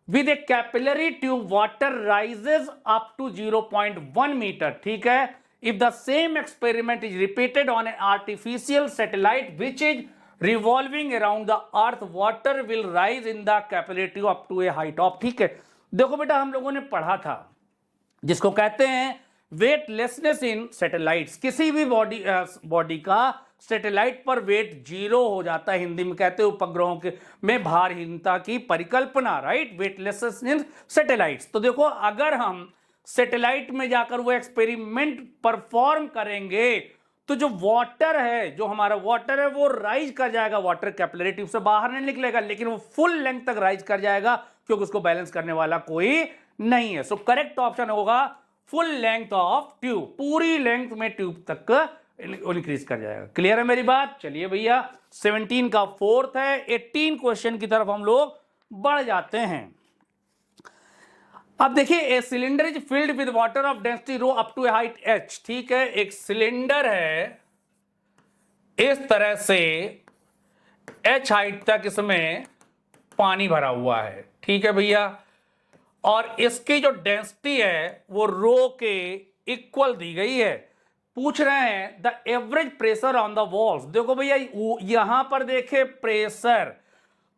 with a capillary tube water rises up to 0.1 meter। ठीक है, if the same experiment is repeated on an artificial satellite which is revolving around the earth, water will rise in the capillary tube up to a height of। ठीक है, देखो बेटा हम लोगों ने पढ़ा था जिसको कहते हैं वेटलेसनेस इन सैटेलाइट्स। किसी भी बॉडी का सैटेलाइट पर वेट 0 हो जाता है, हिंदी में कहते हैं उपग्रहों के में भारहीनता की परिकल्पना, राइट, वेटलेसनेस इन सैटेलाइट्स। तो देखो अगर हम सैटेलाइट में जाकर वो एक्सपेरिमेंट परफॉर्म करेंगे तो जो वाटर है, जो हमारा वाटर है वो राइज कर जाएगा, वाटर कैपिलरी ट्यूब से बाहर नहीं निकलेगा लेकिन वो फुल लेंथ तक राइज कर जाएगा क्योंकि उसको बैलेंस करने वाला कोई नहीं है। सो करेक्ट ऑप्शन होगा फुल लेंथ ऑफ ट्यूब, पूरी लेंथ में ट्यूब तक इंक्रीज कर जाएगा। क्लियर है मेरी बात? चलिए भैया 17 का फोर्थ है, 18 क्वेश्चन की तरफ हम लोग बढ़ जाते हैं। अब देखिए a cylinder is filled with water of density rho up to a height h। ठीक है, एक सिलेंडर है इस तरह से h हाइट तक इसमें पानी भरा हुआ है। ठीक है भैया, और इसकी जो डेंसिटी है वो रो के इक्वल दी गई है। पूछ रहे हैं the average pressure on the walls. देखो भैया यहां पर देखे प्रेशर,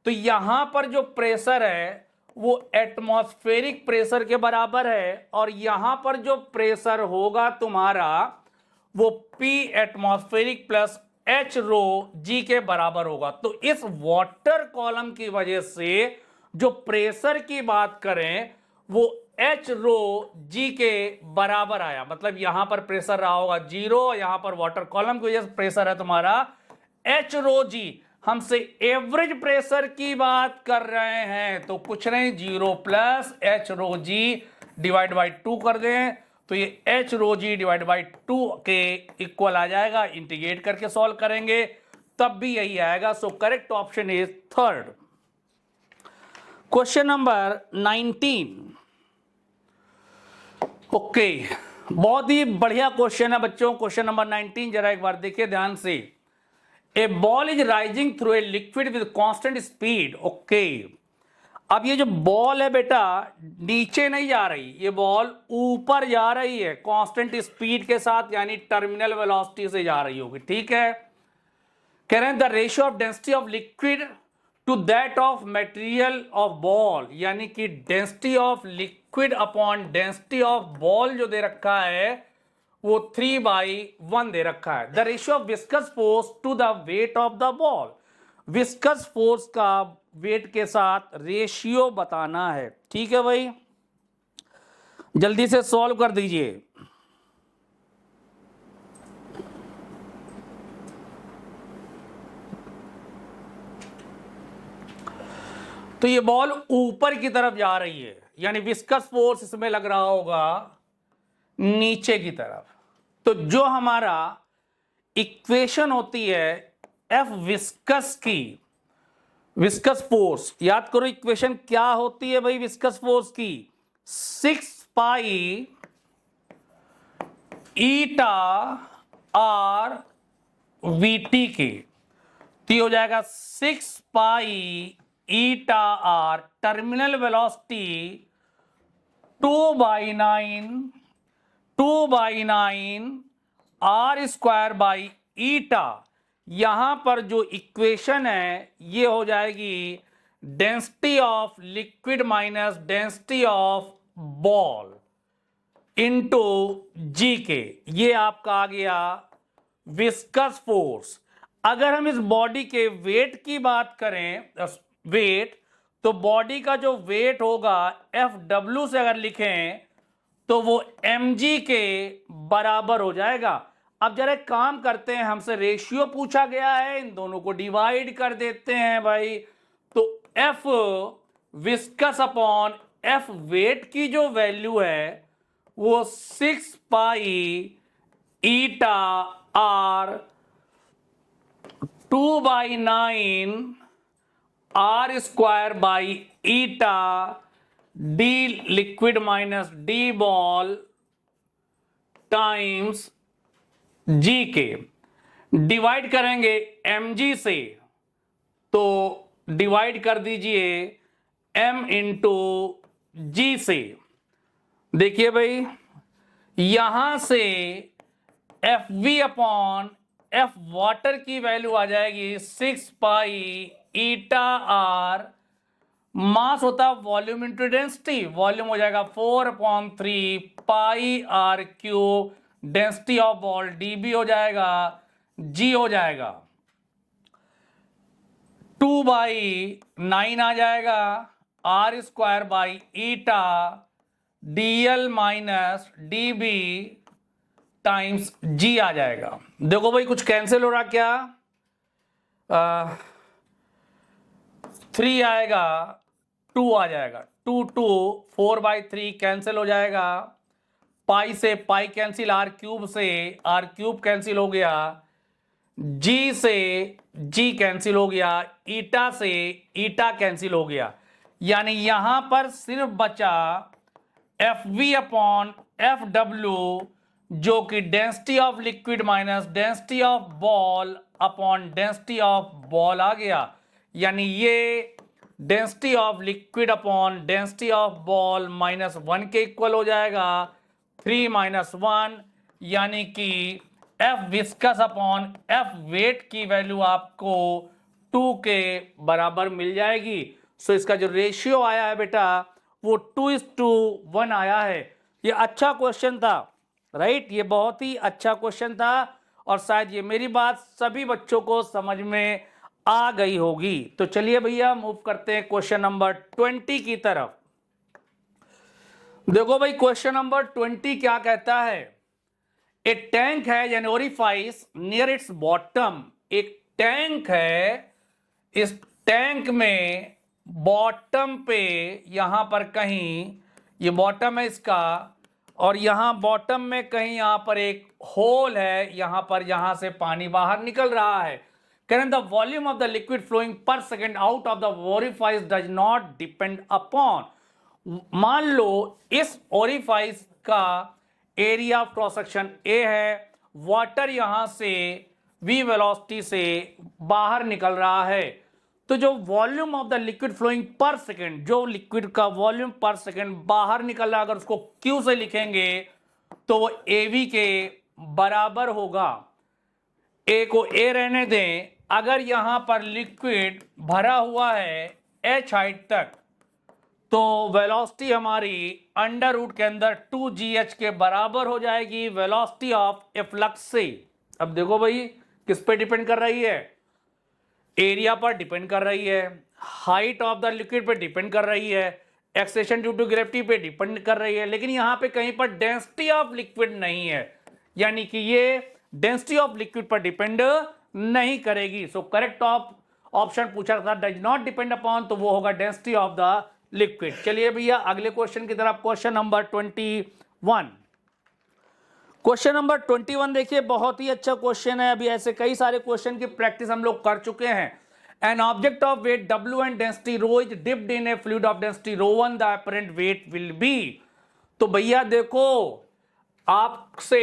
तो यहां पर जो प्रेशर है वो एटमॉस्फेरिक प्रेशर के बराबर है और यहां पर जो प्रेशर होगा तुम्हारा वो P atmospheric plus H rho G के बराबर होगा। तो इस वाटर कॉलम की वजह से जो प्रेशर की बात करें वो H रो G के बराबर आया, मतलब यहां पर प्रेशर रहा होगा 0, यहां पर वाटर कॉलम की वजह से प्रेशर है तुम्हारा H रो G। हमसे एवरेज प्रेशर की बात कर रहे हैं तो कुछ नहीं, 0 plus H rho G divide by 2 कर दें तो ये H rho G divide by 2 के इक्वल आ जाएगा। इंटीग्रेट करके सॉल्व करेंगे तब भी यही आएगा। सो correct option is third. Question number 19। Okay, बहुत ही बढ़िया क्वेश्चन है बच्चों। क्वेश्चन नंबर 19 जरा एक बार देखिए ध्यान से। A ball is rising through a liquid with constant speed. Okay, अब ये जो बॉल है बेटा नीचे नहीं जा रही, ये बॉल ऊपर जा रही है कांस्टेंट स्पीड के साथ, यानी टर्मिनल वेलोसिटी से जा रही होगी। ठीक है, कह रहे हैं the ratio of density of liquid to that of material of ball, यानी कि density of liquid upon density of ball जो दे रखा है वो 3/1 दे रखा है। The ratio of viscous force to the weight of the ball, viscous force का वेट के साथ रेशियो बताना है। ठीक है भाई, जल्दी से सॉल्व कर दीजिए। तो ये बॉल ऊपर की तरफ जा रही है, यानी विस्कस फोर्स इसमें लग रहा होगा नीचे की तरफ। तो जो हमारा इक्वेशन होती है एफ विस्कस की, विस्कस फोर्स याद करो इक्वेशन क्या होती है भाई विस्कस फोर्स की, 6 पाई ईटा आर वीटी की। तो हो जाएगा 6 pi eta R, terminal velocity 2/9 R square by eta. यहां पर जो इक्वेशन है ये हो जाएगी density of liquid minus density of ball. Into g के, ये आपका आ गया विस्कस फोर्स। अगर हम इस बॉडी के वेट की बात करें, वेट, तो बॉडी का जो वेट होगा एफ डब्ल्यू से अगर लिखें तो वो mg के बराबर हो जाएगा। अब जरा एक काम करते हैं, हमसे रेशियो पूछा गया है, इन दोनों को डिवाइड कर देते हैं भाई। तो F viscous upon F weight की जो वैल्यू है वो 6 pi eta R 2/9 R square by eta D liquid minus D ball times g के। डिवाइड करेंगे mg से, तो डिवाइड कर दीजिए m इंटू जी से। देखिए भाई, यहां से F V upon F water की वैल्यू आ जाएगी 6 पाई ईटा आर, मास होता है वॉल्यूम इंटू डेंसिटी, वॉल्यूम हो जाएगा 4/3 pi R cube, density of ball DB हो जाएगा, जी हो जाएगा 2/9 आ जाएगा, R square by eta DL minus DB times g आ जाएगा। देखो भाई कुछ कैंसिल हो रहा क्या, 3 आएगा, 2 आ जाएगा, 2 4/3 कैंसिल हो जाएगा, पाई से पाई कैंसिल, आर क्यूब से आर क्यूब कैंसिल हो गया, जी से जी कैंसिल हो गया, ईटा से ईटा कैंसिल हो गया, यानी यहां पर सिर्फ बचा F V upon F W, जो कि density of liquid minus density of ball upon density of ball आ गया। यानी ये density of liquid upon density of ball -1 के इक्वल हो जाएगा, 3 - 1, यानी कि F viscous upon F weight की वैल्यू आपको 2 के बराबर मिल जाएगी। सो इसका जो रेशियो आया है बेटा वो 2:1 आया है। ये अच्छा क्वेश्चन था, राइट, ये बहुत ही अच्छा क्वेश्चन था और शायद ये मेरी बात सभी बच्चों को समझ में आ गई होगी। तो चलिए भैया मूव करते हैं क्वेश्चन नंबर 20 की तरफ। देखो भाई क्वेश्चन नंबर 20 क्या कहता है, ए टैंक है an orifice near its bottom. एक टैंक है, इस टैंक में बॉटम पे यहां पर कहीं, ये बॉटम है इसका, और यहां बॉटम में कहीं यहां पर एक होल है, यहां पर यहां से पानी बाहर निकल रहा है। कहने the volume of the liquid flowing per second out of the orifice does not depend upon. मान लो इस ओरिफाइस का area of cross section A है, वाटर यहां से v वेलोसिटी से बाहर निकल रहा है, तो जो volume of the liquid flowing per second, जो लिक्विड का वॉल्यूम पर सेकेंड बाहर निकल रहा है, अगर उसको Q से लिखेंगे तो वो AV के बराबर होगा। A को A रहने दें, अगर यहां पर लिक्विड भरा हुआ है H हाइट तक, तो वेलोसिटी हमारी अंडर रूट के अंदर 2gh के बराबर हो जाएगी वेलोसिटी ऑफ ए फ्लक्स से। अब देखो भाई किस पे डिपेंड कर रही है, एरिया पर डिपेंड कर रही है, हाइट ऑफ द लिक्विड पे डिपेंड कर रही है, एक्सेशन ड्यू टू ग्रेविटी पे डिपेंड कर रही है, लेकिन यहां पे कहीं पर डेंसिटी ऑफ लिक्विड नहीं है, यानी कि ये डेंसिटी ऑफ लिक्विड पर डिपेंड नहीं करेगी। सो करेक्ट ऑप्शन पूछा था डज नॉट डिपेंड अपॉन, तो वो होगा डेंसिटी ऑफ द लिक्विड। चलिए भैया अगले क्वेश्चन की तरफ, क्वेश्चन नंबर 21। क्वेश्चन नंबर 21 देखिए बहुत ही अच्छा क्वेश्चन है। अभी ऐसे कई सारे क्वेश्चन की प्रैक्टिस हम लोग कर चुके हैं। An object of weight W and density rho is dipped in a fluid of density ρ1, the apparent weight will be. तो भैया देखो आपसे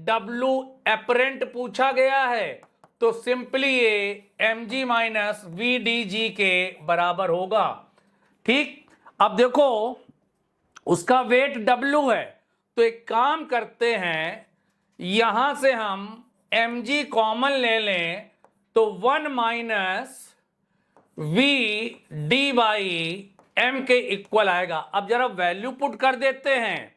W अपरेंट पूछा गया है, तो सिंपली ये mg माइनस vdg के बराबर होगा। ठीक, अब देखो उसका वेट W है, तो एक काम करते हैं, यहां से हम mg कॉमन ले लें तो 1 minus v d by m के इक्वल आएगा। अब जरा वैल्यू पुट कर देते हैं,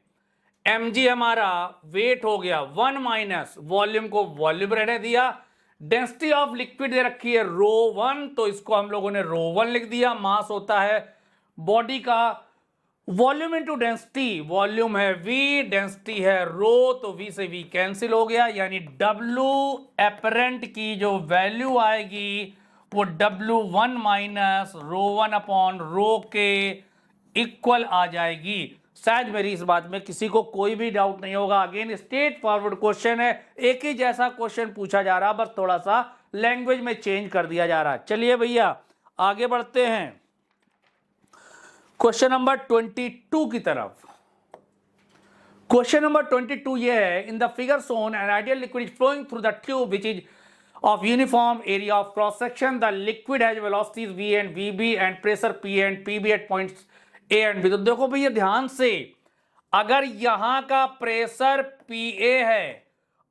mg हमारा वेट हो गया 1 माइनस वॉल्यूम को वॉल्यूम रहने दिया, डेंसिटी ऑफ लिक्विड दे रखी है ρ1, तो इसको हम लोगों ने ρ1 लिख दिया। मास होता है बॉडी का वॉल्यूम इनटू डेंसिटी, वॉल्यूम है v, डेंसिटी है रो, तो v से v कैंसिल हो गया, यानी W एपरेंट की जो वैल्यू आएगी वो W1 माइनस ρ1 अपॉन रो के इक्वल आ जाएगी। शायद मेरी इस बात में किसी को कोई भी डाउट नहीं होगा। अगेन स्ट्रेट फॉरवर्ड क्वेश्चन है, एक ही जैसा क्वेश्चन पूछा जा रहा, बस थोड़ा सा लैंग्वेज में चेंज कर दिया जा रहा। चलिए भैया आगे बढ़ते हैं क्वेश्चन नंबर 22 की तरफ। क्वेश्चन नंबर 22 ये है, in the figure shown an ideal liquid is flowing through the tube which is of uniform area of cross section. The liquid has velocities v and vb and pressure p and pb at points a and b। तो देखो भैया ध्यान से, अगर यहां का pressure pa है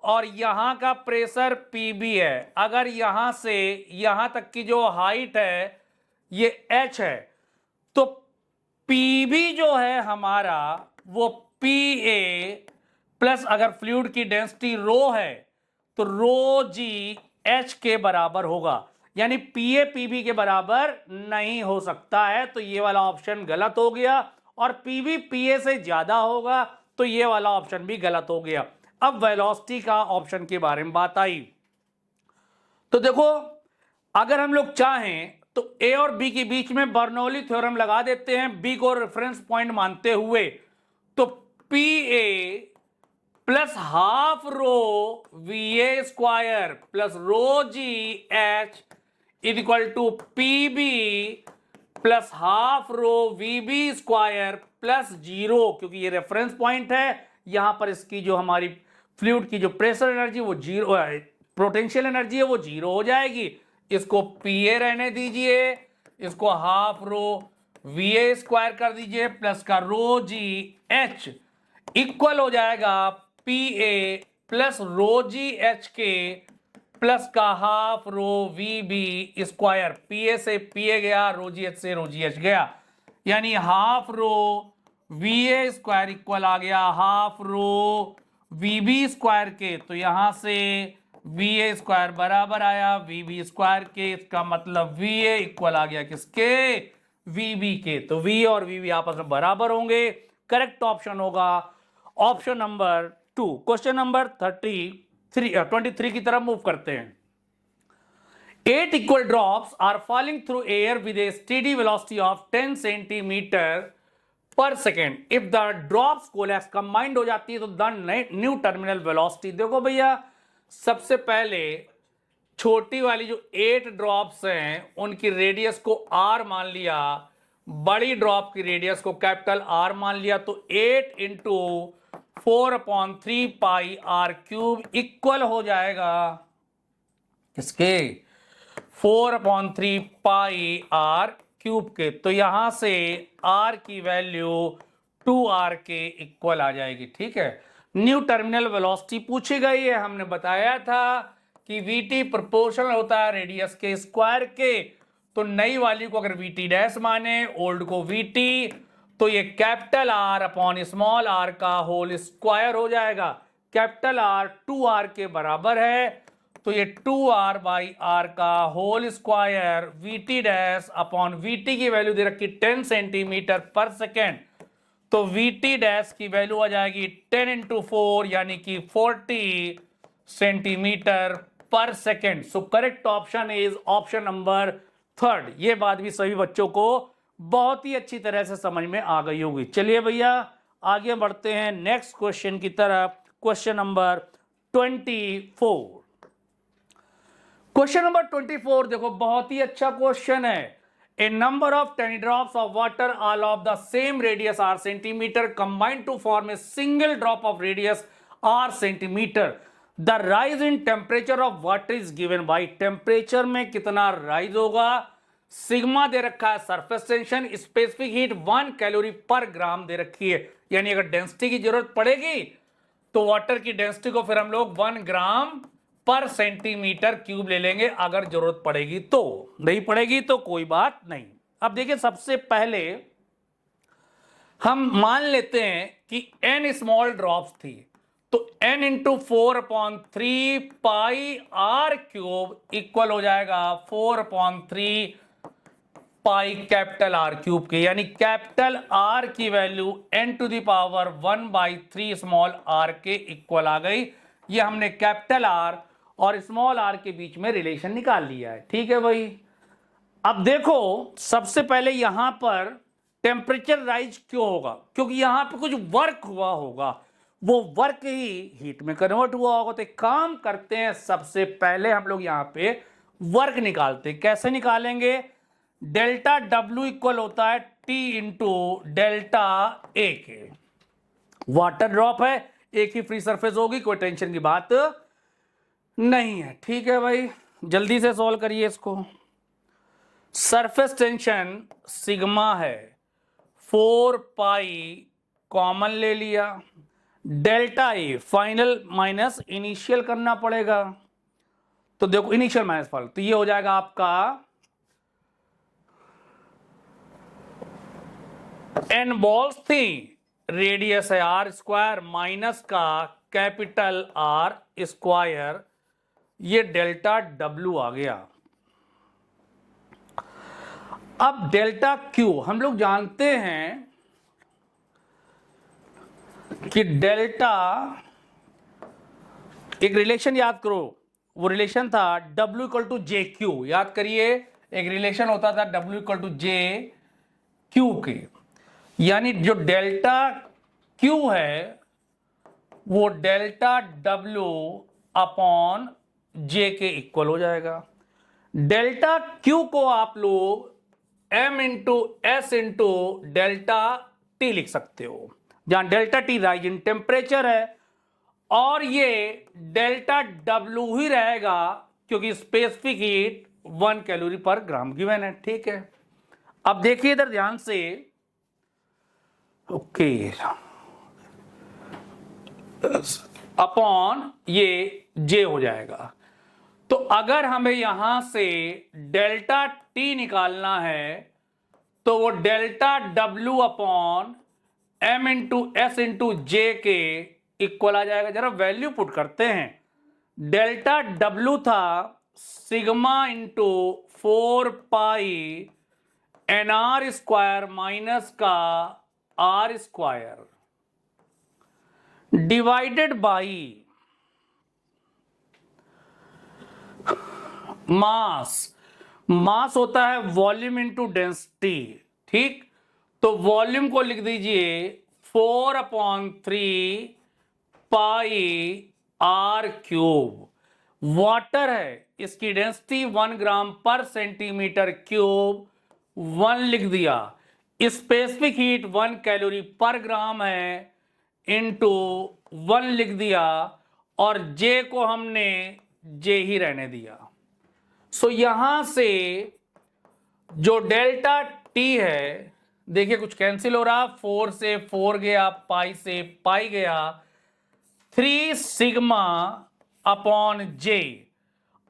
और यहां का प्रेशर pb है, अगर यहां से यहां तक की जो हाइट है ये h है, तो pb जो है हमारा वो pa प्लस अगर फ्लूइड की डेंसिटी रो है तो रो जी एच के बराबर होगा, यानी पीए पीबी के बराबर नहीं हो सकता है, तो ये वाला ऑप्शन गलत हो गया। और पीबी पीए से ज्यादा होगा तो ये वाला ऑप्शन भी गलत हो गया। अब वेलोसिटी का ऑप्शन के बारे में बात आई, तो देखो अगर हम लोग चाहें तो ए और बी के बीच में बर्नौली थ्योरम लगा देते हैं, बी को रेफरेंस पॉइंट मानते हुए, तो P A plus half rho V A square plus rho G H is equal to P B plus half rho V B square plus 0, क्योंकि ये रेफरेंस पॉइंट है, यहां पर इसकी जो हमारी फ्लूइड की जो प्रेशर एनर्जी वो 0, पोटेंशियल एनर्जी है वो 0 हो जाएगी। इसको पी ए रहने दीजिए, इसको half rho V A square कर दीजिए प्लस का रो जी एच इक्वल हो जाएगा P A plus rho G H के प्लस का half rho V B square. P A से पी ए गया, रो जी एच से रो जी एच गया, यानी half rho V A square equal आ गया half rho V B square के, तो यहां से वी ए स्क्वायर बराबर आया वी बी स्क्वायर के, इसका मतलब वी ए इक्वल आ गया किसके, वी बी के, तो वी और वी बी आपस में बराबर होंगे। करेक्ट ऑप्शन होगा ऑप्शन नंबर 2। क्वेश्चन नंबर 23 की तरफ मूव करते हैं। 8 equal drops are falling through air with a steady velocity of 10 centimeter per second. If the drops collapse, combined हो जाती है तो the new terminal velocity, देखो भैया सबसे पहले छोटी वाली जो 8 ड्रॉप्स हैं उनकी रेडियस को r मान लिया, बड़ी ड्रॉप की रेडियस को कैपिटल R मान लिया, तो 8 into 4/3 pi R cube equal हो जाएगा किसके, 4/3 पाई आर क्यूब के, तो यहां से आर की वैल्यू 2r के इक्वल आ जाएगी। ठीक है, न्यू टर्मिनल वेलोसिटी पूछी गई है, हमने बताया था कि vt प्रोपोर्शनल होता है रेडियस के स्क्वायर के, तो नई वाली को अगर vt डैश माने, ओल्ड को vt, तो ये capital R upon small r का होल स्क्वायर हो जाएगा। कैपिटल R 2r के बराबर है, तो ये 2r बाई r का whole square vt dash upon vt की वैल्यू दे रखी 10 सेंटीमीटर पर सेकेंड, तो vt डैश की वैल्यू आ जाएगी 10 इंटू 4 यानी कि 40 centimetre per second. So correct option is option number 3। ये बात भी सभी बच्चों को बहुत ही अच्छी तरह से समझ में आ गई होगी। चलिए भैया आगे बढ़ते हैं नेक्स्ट क्वेश्चन की तरफ। Question number 24। क्वेश्चन नंबर 24 देखो बहुत ही अच्छा क्वेश्चन है। A number of tiny drops of water all of the same radius are centimetre combined to form a single drop of radius are centimetre. The rise in temperature of water is given by, temperature में कितना rise होगा, sigma दे रखा है, surface tension, specific heat 1 calorie per gram दे रखी है, यानी अगर डेंसिटी की जरूरत पड़ेगी तो वाटर की डेंसिटी को फिर हम लोग 1 ग्राम पर सेंटीमीटर क्यूब ले लेंगे, अगर जरूरत पड़ेगी तो, नहीं पड़ेगी तो कोई बात नहीं। अब देखिए सबसे पहले हम मान लेते हैं कि n स्मॉल ड्रॉप्स थी, तो n into 4/3 pi R cube equal हो जाएगा 4/3 पाई कैपिटल आर क्यूब के, यानी कैपिटल आर की value n to the power 1/3 small R के इक्वल आ गई। ये हमने कैपिटल आर और स्मॉल आर के बीच में रिलेशन निकाल लिया है। ठीक है भाई, अब देखो सबसे पहले यहां पर टेम्परेचर राइज क्यों होगा, क्योंकि यहां पे कुछ वर्क हुआ होगा, वो वर्क ही हीट में कन्वर्ट हुआ होगा। तो एक काम करते हैं, सबसे पहले हम लोग यहां पे वर्क निकालते हैं। कैसे निकालेंगे? डेल्टा डब्ल्यू इक्वल होता है टी इंटू डेल्टा ए के। वाटर ड्रॉप है, एक ही फ्री सरफेस होगी, कोई टेंशन की बात नहीं है। ठीक है भाई, जल्दी से सॉल्व करिए इसको। सरफेस टेंशन सिग्मा है, 4 पाई कॉमन ले लिया, delta A final minus initial करना पड़ेगा। तो देखो इनिशियल माइनस फाइनल, तो ये हो जाएगा आपका n बॉल्स थी, रेडियस है आर स्क्वायर माइनस का कैपिटल आर स्क्वायर, ये डेल्टा डब्ल्यू आ गया। अब डेल्टा क्यू हम लोग जानते हैं कि डेल्टा, एक रिलेशन याद करो, वो रिलेशन था W equal to J Q. याद करिए, एक रिलेशन होता था W equal to J Q के, यानी जो डेल्टा क्यू है वो डेल्टा W अपॉन जे के इक्वल हो जाएगा। डेल्टा क्यू को आप लोग m into S into delta T लिख सकते हो, जहां delta T rise in temperature है, और ये डेल्टा डब्ल्यू ही रहेगा क्योंकि स्पेसिफिक हीट 1 कैलोरी पर ग्राम गिवन है। ठीक है, अब देखिए इधर ध्यान से, ओके, अपॉन ये जे हो जाएगा। तो अगर हमें यहां से डेल्टा टी निकालना है तो वो delta W upon M into S into J के इक्वल आ जाएगा। जरा वैल्यू पुट करते हैं, डेल्टा डब्ल्यू था sigma into 4 pi N R square minus का R square divided by mass. Mass होता है वॉल्यूम इंटू डेंसिटी। ठीक, तो वॉल्यूम को लिख दीजिए 4/3 पाई आर क्यूब। वाटर है, इसकी डेंसिटी 1 ग्राम पर सेंटीमीटर क्यूब, 1 लिख दिया। स्पेसिफिक हीट 1 कैलोरी पर ग्राम है, इंटू 1 लिख दिया, और जे को हमने जे ही रहने दिया। सो यहां से जो डेल्टा टी है, देखिए कुछ कैंसिल हो रहा, 4 से 4 गया, पाई से पाई गया, 3 sigma upon J.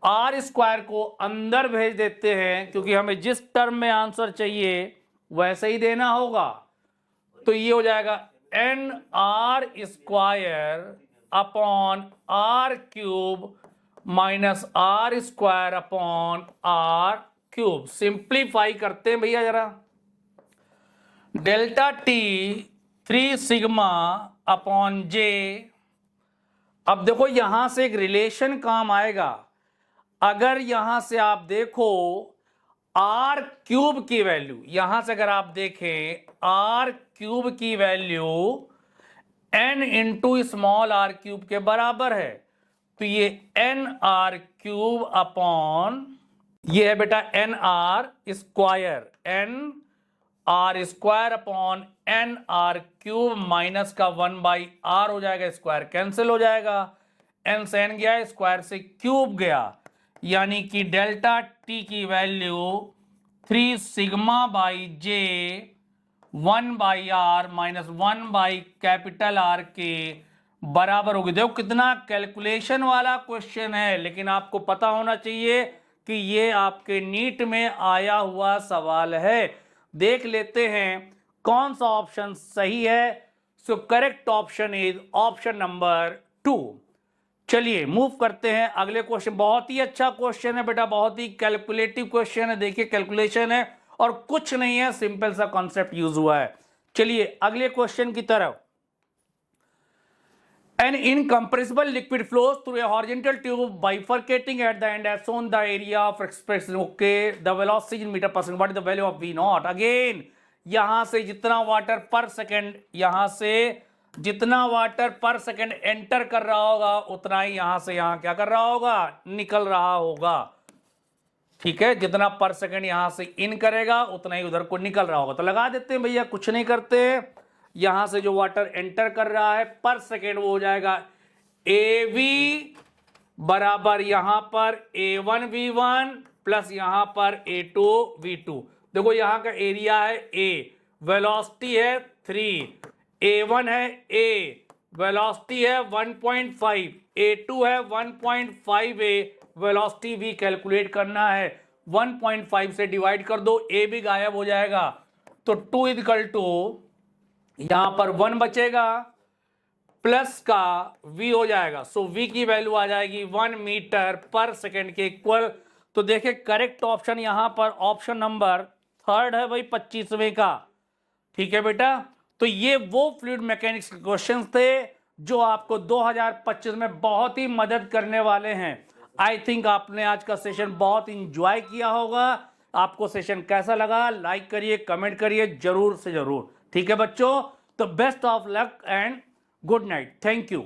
R square को अंदर भेज देते हैं क्योंकि हमें जिस टर्म में आंसर चाहिए वैसे ही देना होगा। तो ये हो जाएगा n R square upon R cube minus R square upon R cube. Simplify करते हैं भैया जरा, delta T 3 sigma upon J. अब देखो यहां से एक रिलेशन काम आएगा। अगर यहां से आप देखो आर क्यूब की वैल्यू, यहां से अगर आप देखें आर क्यूब की value n into small R cube के बराबर है, तो ये एन आर क्यूब अपॉन, ये है बेटा n R square, n R square upon n R cube minus का 1/r हो जाएगा, स्क्वायर कैंसिल हो जाएगा, एन से एन गया, स्क्वायर से क्यूब गया, यानी कि डेल्टा टी की value 3 sigma by J 1/r minus 1 capital R के बराबर होगी। देखो कितना कैलकुलेशन वाला क्वेश्चन है, लेकिन आपको पता होना चाहिए कि ये आपके नीट में आया हुआ सवाल है। देख लेते हैं कौन सा ऑप्शन सही है। So correct option is option number 2। चलिए मूव करते हैं अगले क्वेश्चन। बहुत ही अच्छा क्वेश्चन है बेटा, बहुत ही कैलकुलेटिव क्वेश्चन है। देखिए कैलकुलेशन है और कुछ नहीं है, सिंपल सा कॉन्सेप्ट यूज हुआ है। चलिए अगले क्वेश्चन की तरफ। An incompressible liquid flows through a horizontal tube bifurcating at the end as shown the area of expression. Okay, the velocity in meter per second. What is the value of V naught? Again, यहां से जितना water पर second, यहां से जितना water पर second enter कर रहा होगा उतना ही यहां से यहां क्या कर रहा होगा, निकल रहा होगा। ठीक है, जितना पर सेकेंड यहां से इन करेगा उतना ही उधर को निकल रहा होगा। तो लगा देते हैं भैया, कुछ नहीं करते, यहां से जो वाटर एंटर कर रहा है पर सेकेंड वो हो जाएगा AV बराबर यहां पर A1V1 प्लस यहां पर A2V2। देखो यहां का एरिया है A, वेलोसिटी है 3, A1 है A, वेलोसिटी है 1.5, A2 है 1.5A, वेलोसिटी V कैलकुलेट करना है। 1.5 से डिवाइड कर दो, A भी गायब हो जाएगा। तो 2 इक्वल टू यहां पर 1 बचेगा प्लस का V हो जाएगा। सो V की वैल्यू आ जाएगी 1 मीटर पर सेकेंड के इक्वल। तो देखिए करेक्ट ऑप्शन यहां पर ऑप्शन नंबर 3 है भाई, 25वें का। ठीक है बेटा, तो ये वो फ्लूइड मैकेनिक्स के क्वेश्चन थे जो आपको 2025 में बहुत ही मदद करने वाले हैं। आई थिंक आपने आज का सेशन बहुत इंजॉय किया होगा। आपको सेशन कैसा लगा लाइक करिए, कमेंट करिए जरूर से जरूर। ठीक है बच्चों, तो best of luck and good night. Thank you.